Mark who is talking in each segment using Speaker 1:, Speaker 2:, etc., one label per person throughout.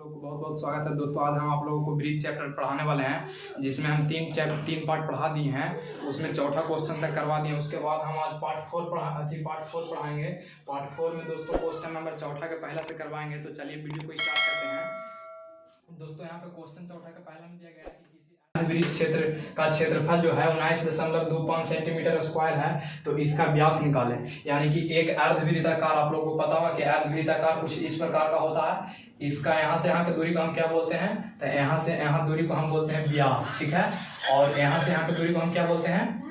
Speaker 1: लोगों को बहुत बहुत स्वागत है दोस्तों। आज हम आप लोगों को ब्रीथ चैप्टर पढ़ाने वाले हैं, जिसमें हम तीन पार्ट पढ़ा दिए हैं। उसमें चौथा क्वेश्चन तक करवा दिए। उसके बाद हम आज पार्ट फोर पढ़ाएंगे। पार्ट फोर में दोस्तों क्वेश्चन नंबर चौथा के पहला से करवाएंगे। तो चलिए वीडियो को स्टार्ट करते हैं। दोस्तों यहाँ पे क्वेश्चन चौथा का पहला में दिया गया है कि अर्धवृत्त क्षेत्र का क्षेत्रफल जो है 19.25 सेंटीमीटर स्क्वायर है, तो इसका व्यास निकालें। यानी कि एक अर्धवृत्ताकार, आप लोगों को पता होगा कि अर्धवृत्ताकार कुछ इस प्रकार का होता है। इसका यहाँ से यहाँ की दूरी को हम क्या बोलते हैं, तो यहाँ से यहाँ दूरी को हम बोलते हैं व्यास, ठीक है। और यहाँ से यहाँ की दूरी को हम क्या बोलते हैं,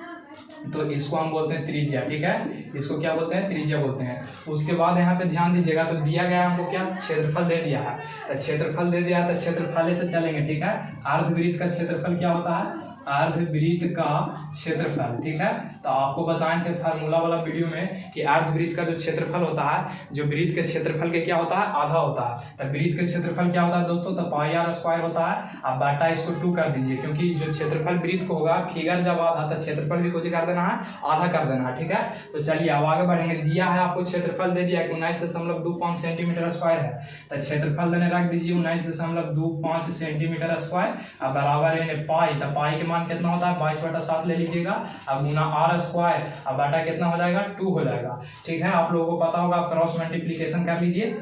Speaker 1: तो इसको हम बोलते हैं त्रिज्या, ठीक है। इसको क्या बोलते हैं, त्रिज्या बोलते हैं। उसके बाद यहाँ पे ध्यान दीजिएगा, तो दिया गया हमको क्या, क्षेत्रफल दे दिया है। तो क्षेत्रफल दे दिया है तो क्षेत्रफल से चलेंगे, ठीक है। अर्धवृत्त का क्षेत्रफल क्या होता है, अर्धवृत्त का क्षेत्रफल, ठीक है। तो आपको बताए थे फार्मूला वाला वीडियो में कि अर्धवृत्त का जो क्षेत्रफल होता है, जो वृत्त के क्षेत्रफल के क्या होता है, आधा होता है। तो वृत्त का क्षेत्रफल क्या होता है दोस्तों, तो पाई आर स्क्वायर होता है। अब बाटा इसको 2 कर दीजिए, क्योंकि जो क्षेत्रफल वृत्त को होगा, फिगर जब आधा तो क्षेत्रफल भी कुछ कर देना है, आधा कर देना है, ठीक है। तो चलिए अब आगे बढ़ेंगे। दिया है आपको क्षेत्रफल दे दिया कि 19.25 सेंटीमीटर स्क्वायर है। तो क्षेत्रफल देने रख दीजिए 19.25 सेंटीमीटर स्क्वायर। अब बराबर है पाई, तो पाई के मान कितना होता है, 22/7 ले लीजिएगा। अब गुना आर स्क्वायर, अब बाटा कितना हो जाएगा, 2 हो जाएगा, ठीक है। आप लोगों को पता होगा, आप क्रॉस मल्टीप्लीकेशन कर लीजिए।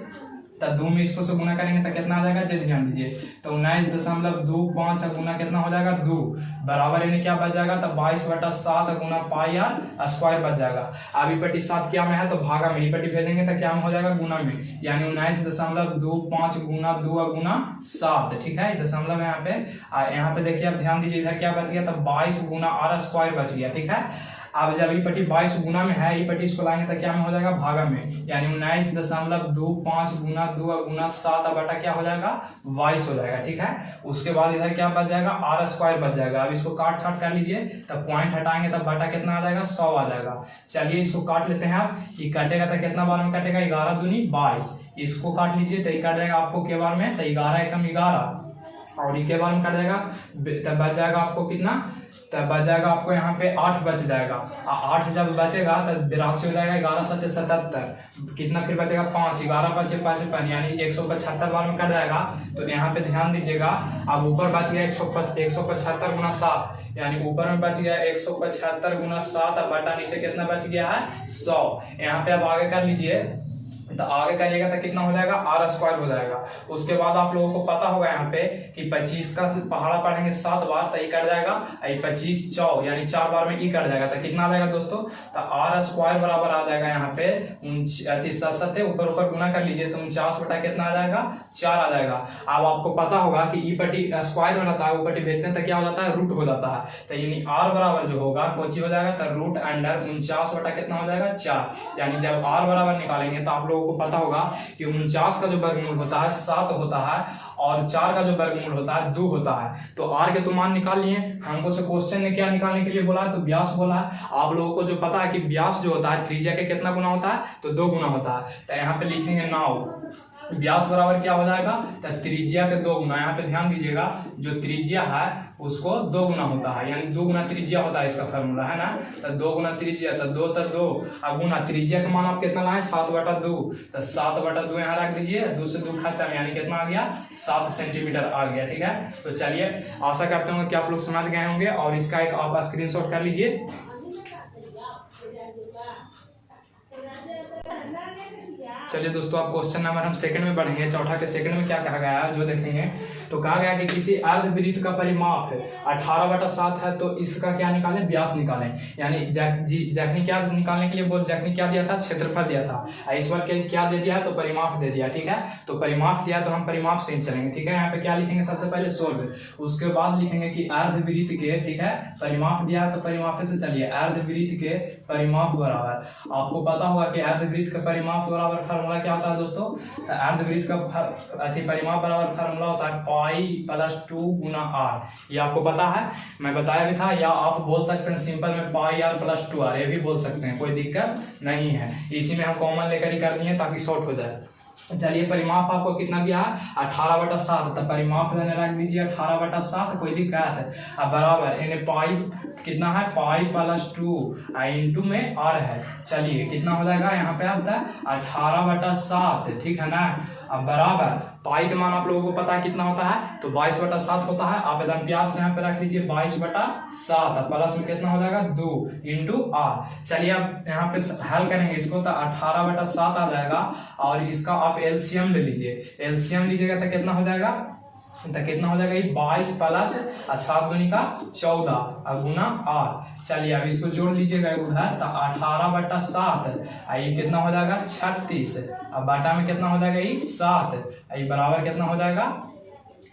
Speaker 1: तो 2 में इसको से गुना करेंगे तो कितना आ जाएगा, जल्दी ध्यान दीजिए। तो 19.25 गुना कितना हो जाएगा, 2 बराबर यानी क्या बच जाएगा, तो 22/7 गुना पाई आर स्क्वायर बच जाएगा। अब ई पट्टी 7 क्या में है, तो भागा में, ई पट्टी भेजेंगे तो क्या में हो जाएगा, गुना में। यानी 19.25 गुना 2 गुना 7, ठीक है। दशमलव यहाँ पे देखिए, अब ध्यान दीजिए, इधर क्या बच गया, तो 22 गुना आर स्क्वायर बच गया, ठीक है। अब जब ई पट्टी 22 गुना में है, ई पट्टी इसको लाएंगे तो क्या में हो जाएगा, भागा में। यानी 19.25 गुना 2 गुना 7 बटा क्या हो जाएगा, 22 हो जाएगा, ठीक है। उसके बाद इधर क्या बच जाएगा, आर स्क्वायर बच जाएगा। अब इसको काट छाट कर लीजिए, तब पॉइंट हटाएंगे तब बटा कितना आ जाएगा, 100 आ जाएगा। चलिए इसको काट लेते हैं। आप ये कटेगा तो कितना बार में कटेगा, 11 दूनी 22। इसको काट लीजिए तो ये कट जाएगा आपको के बार में, तो 11 एकम 11, और ये के बार में कट जाएगा, तब बच जाएगा आपको कितना, तब बच जाएगा आपको यहाँ पे 8 बच जाएगा। 8 जब बचेगा तो 82 हो जाएगा। 11 7 77, कितना फिर बचेगा, 5, 11 5 55, यानी 175 बार में कट जाएगा। तो यहाँ पे ध्यान दीजिएगा, अब ऊपर बच गया 175 गुना 7, यानी ऊपर में बच गया 175 गुना 7, अब बटा नीचे कितना बच गया है, 100। यहाँ पे अब आगे कर लीजिए, तो आगे करिएगा तो कितना हो जाएगा, आर स्क्वायर हो जाएगा। उसके बाद आप लोगों को पता होगा यहाँ पे कि 25 का पहाड़ा पढ़ेंगे 7 बार, तो ये कट जाएगा। 25 4, यानी 4 बार में ई कट जाएगा, तो कितना आ जाएगा दोस्तों, तो आर स्क्वायर बराबर आ जाएगा यहाँ पे 7 ऊपर ऊपर गुना कर लीजिए, तो 49 बटा कितना आ जाएगा, 4 आ जाएगा। अब आपको पता होगा कि ई पट्टी स्क्वायर में रहता है, ऊ पट्टी भेजते हैं तो क्या हो जाता है, रूट हो जाता है। तो यानी आर बराबर जो होगा कोची हो जाएगा, तो रूट अंडर 49 बटा कितना हो जाएगा, 4। यानी जब आर बराबर निकालेंगे तो आप लोगों को पता होगा कि 49 का जो वर्गमूल होता है 7 होता है, और 4 का जो वर्गमूल होता है 2 होता है। तो आर के तो मान निकाल लिए। हमको से क्वेश्चन ने क्या निकालने के लिए बोला है, तो व्यास बोला है। आप लोगों को जो पता है कि व्यास जो होता है त्रिज्या के कितना गुना होता है, तो 2 गुना होता है। तो यहाँ पे लिखेंगे 9, व्यास बराबर क्या हो जाएगा, तो त्रिज्या के 2 गुना। यहाँ पे ध्यान दीजिएगा, जो त्रिज्या है उसको 2 गुना होता है, यानी 2 गुना त्रिज्या होता है, इसका फॉर्मूला है ना। तो 2 गुना त्रिज्या, तो 2 तो 2, अब गुना त्रिज्या का मान आप कितना लाए, 7/2, तो 7/2 यहाँ रख दीजिए, 2 से 2 खत्म, यानी कितना आ गया, 7 सेंटीमीटर आ गया, ठीक है। तो चलिए आशा करते हूँ कि आप लोग समझ गए होंगे, और इसका एक आप स्क्रीनशॉट कर लीजिए। चलिए दोस्तों, आप क्वेश्चन नंबर हम सेकंड में बढ़ेंगे। चौथा के सेकंड में क्या कहा गया है जो देखेंगे, तो कहा गया कि किसी अर्धवृत्त का परिमाप 18/7 है, तो इसका क्या निकालें, व्यास निकालें। यानी जखनी क्या निकालने के लिए जखनी क्या दिया था, क्षेत्रफल दिया था। इस बार क्या दे दिया है, तो परिमाप दे दिया, ठीक है। तो परिमाप दिया तो हम परिमाप से ही चलेंगे, ठीक है। यहाँ पे क्या लिखेंगे, सबसे पहले सोल्व, उसके बाद लिखेंगे कि अर्धवृत्त के, ठीक है, परिमाप दिया है तो परिमाप से चलिए। अर्धवृत्त के परिमाप बराबर, आपको पता होगा कि अर्धवृत्त का परिमाप बराबर फार्मूला क्या होता है दोस्तों, अर्धवृत्त का परिमाप बराबर फार्मूला होता है पाई प्लस 2 गुना आर। ये आपको पता है, मैं बताया भी था, या आप बोल सकते हैं सिंपल में पाई आर प्लस 2 आर, ये भी बोल सकते हैं, कोई दिक्कत नहीं है। इसी में हम कॉमन लेकर ही कर दिए ताकि शॉर्ट हो जाए। चलिए परिमाप आपको कितना दिया है, 18/7, तो परिमाप देने रख दीजिए 18/7, कोई दिक्कत है। अब बराबर यानी पाई कितना है, पाई प्लस 2 इंटू में आर है। चलिए कितना हो जाएगा यहाँ पे, अब 18/7, ठीक है ना। अब बराबर पाई का मान आप लोगों को पता है कितना होता है, तो 22/7 होता है। आप एकदम प्यार से यहाँ पे रख लीजिए 22/7 प्लस में कितना हो जाएगा 2 × r। चलिए आप यहाँ पे हल करेंगे इसको तो 18/7 आ जाएगा, और इसका आप एलसीएम ले लीजिए। एलसीएम लीजिएगा तो कितना हो जाएगा, तो कितना हो जाएगा, 22 प्लस 7 दूनी का 14 गुना r। चलिए अब इसको जोड़ लीजिएगा उधर, तो 18/7 ये कितना हो जाएगा 36, अब बाटा में कितना हो जाएगा ये 7, ये बराबर कितना हो जाएगा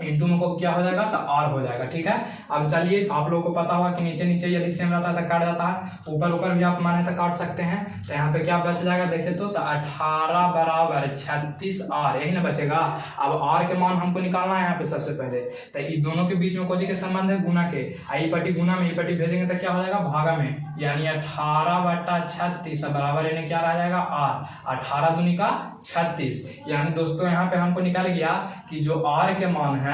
Speaker 1: इंटू में को क्या हो जाएगा तो r हो जाएगा। ठीक है, अब चलिए आप लोगों को पता होगा कि नीचे नीचे यदि सेम रहता है तो काट जाता है, ऊपर ऊपर भी आप माने तो काट सकते हैं। तो यहाँ पे क्या बच जाएगा देखे तो 18 बराबर 36r, यही ना बचेगा। अब r के मान हमको निकालना है यहाँ पे सबसे पहले, तो इन दोनों के बीच में कोई के संबंध है गुना के, आई पट्टी गुना में, ये पट्टी भेजेंगे तो क्या हो जाएगा भागा में, यानी 18/36 बराबर यानी क्या रह जाएगा r, 18 दूनी का 36। यानी दोस्तों यहाँ पे हमको निकल गया कि जो r के मान है,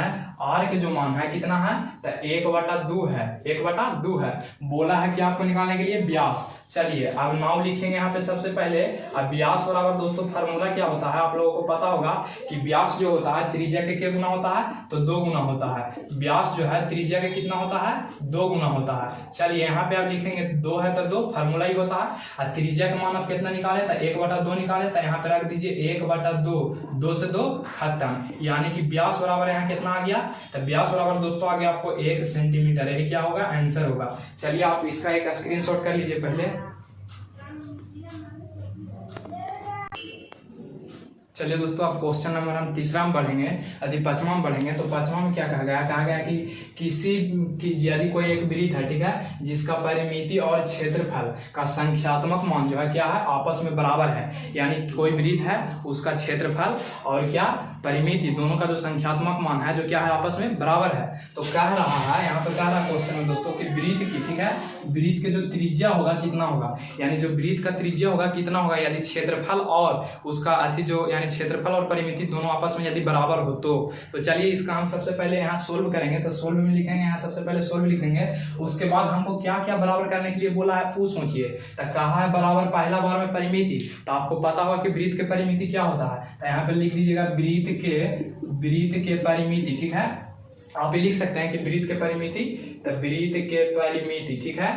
Speaker 1: r के जो मान है कितना है तो 1/2 है, 1/2 है। बोला है कि आपको निकालने के लिए व्यास। चलिए अब नाव लिखेंगे यहाँ पे सबसे पहले। अब व्यास बराबर दोस्तों फार्मूला क्या होता है आप लोगों को पता होगा कि व्यास जो होता है त्रिज्या के गुना होता है, तो 2 गुना होता है। व्यास जो है त्रिज्या के कितना होता है 2 गुना होता है। चलिए यहाँ पे आप लिखेंगे 2 है तो 2 फार्मूला ही होता है, और त्रिज्या का मान आप कितना निकाले तो 1/2 निकाले, तो यहाँ पे रख दीजिए 1/2, 2 से 2 खत्म, यानी कि व्यास बराबर यहाँ कितना आ गया, तो व्यास बराबर दोस्तों आ गया आपको 1 सेंटीमीटर। यही क्या होगा आंसर होगा। चलिए आप इसका एक स्क्रीनशॉट कर लीजिए पहले। चलिए दोस्तों आप क्वेश्चन नंबर हम तीसरा में बढ़ेंगे, यदि 5वां में बढ़ेंगे तो 5वां में क्या कहा गया कि किसी की यदि कोई एक वृत्त है, ठीक है, जिसका परिमिति और क्षेत्रफल का संख्यात्मक मान जो है क्या है आपस में बराबर है, यानी कोई वृत्त है उसका क्षेत्रफल और क्या परिमिति दोनों का जो संख्यात्मक मान है जो क्या है आपस में बराबर है। तो कह रहा है यहाँ पे कह रहा है क्वेश्चन में दोस्तों कि वृत्त की, ठीक है, वृत्त के जो त्रिज्या होगा कितना होगा, यानी जो वृत्त का त्रिज्या होगा कितना होगा यदि क्षेत्रफल और उसका अति जो यानी क्षेत्रफल और परिमिति दोनों आपस में यदि बराबर हो तो चलिए इसका हम सबसे पहले यहाँ सोल्व करेंगे। तो सोल्व में लिखेंगे, यहाँ सबसे पहले सोल्व लिख देंगे, उसके बाद हमको क्या क्या बराबर करने के लिए बोला है वो सोचिए। तो कहा है बराबर पहला बार में परिमिति, तो आपको पता होगा कि वृत्त के परिमिति क्या होता है, तो यहाँ पे लिख दीजिएगा वृत्त के परिमिति, ठीक है, आप लिख सकते हैं कि वृत्त के परिमिति, तो वृत्त के परिमिति, ठीक है,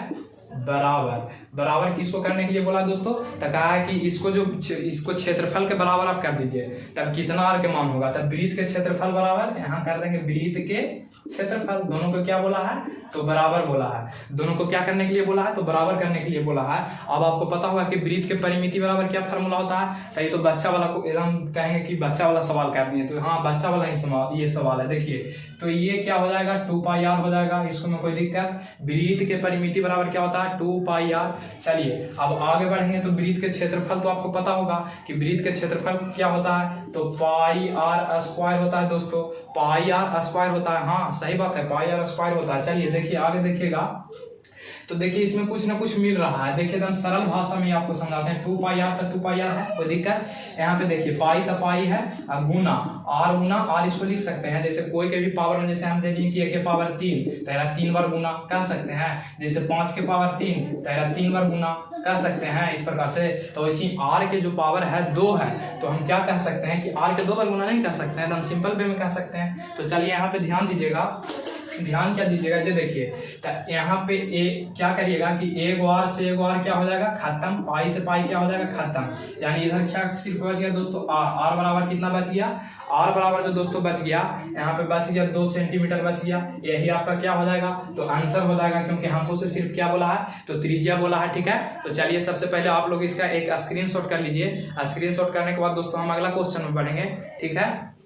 Speaker 1: बराबर किसको करने के लिए बोला दोस्तों, तो कहा है कि इसको क्षेत्रफल के बराबर आप कर दीजिए, तब कितना r के मान होगा, तब वृत्त के क्षेत्रफल बराबर यहाँ कर देंगे वृत्त के क्षेत्रफल, दोनों को क्या बोला है तो बराबर बोला है, दोनों को क्या करने के लिए बोला है तो बराबर करने के लिए बोला है। अब आपको पता होगा कि वृत्त के परिमिति बराबर क्या फार्मूला होता है, तो ये तो बच्चा वाला को एकदम कहेंगे कि बच्चा वाला सवाल कर दिए, तो हाँ बच्चा वाला ही ये सवाल है। देखिए तो ये क्या हो जाएगा 2πr हो जाएगा, इसको में कोई दिक्कत। वृत्त के परिमिति बराबर क्या होता है 2πr। चलिए अब आगे बढ़ेंगे तो वृत्त के क्षेत्रफल तो आपको पता होगा कि वृत्त के क्षेत्रफल क्या होता है, तो πr² होता है दोस्तों, πr² होता है, हाँ सही बात है πr² होता है। चलिए देखिए आगे देखिएगा, तो देखिए इसमें कुछ ना कुछ मिल रहा है, देखिए एकदम सरल भाषा में आपको समझाते हैं। 2πr तो 2πr है, कोई दिक्कत। यहाँ पे देखिए पाई तो पाई है, गुना r इसको लिख सकते हैं, जैसे कोई के भी पावर में, जैसे हम दे दिए कि 1 के पावर 3 तो यार 3 बार गुना कह सकते हैं, जैसे 5 के पावर 3 तो यार 3 बार गुना कह सकते हैं इस प्रकार से। तो इसी r के जो पावर है 2 है, तो हम क्या कह सकते हैं कि r के 2 बार गुना नहीं कह सकते हैं, तो हम सिंपल वे में कह सकते हैं। तो चलिए यहाँ पे ध्यान दीजिएगा, ध्यान क्या दीजिएगा, जो देखिए तो यहाँ पे क्या करिएगा कि एक बार से एक बार क्या हो जाएगा खत्म, पाई से पाई क्या हो जाएगा खत्म, यानी इधर क्या सिर्फ बच गया दोस्तों r बराबर कितना बच गया, r बराबर जो दोस्तों बच गया यहाँ पे बच गया 2 सेंटीमीटर बच गया, यही आपका क्या हो जाएगा तो आंसर हो जाएगा, क्योंकि हमको से सिर्फ क्या बोला है तो त्रिज्या बोला है। ठीक है, तो चलिए सबसे पहले आप लोग इसका एक स्क्रीनशॉट कर लीजिए, स्क्रीनशॉट करने के बाद दोस्तों हम अगला क्वेश्चन में बढ़ेंगे। ठीक है।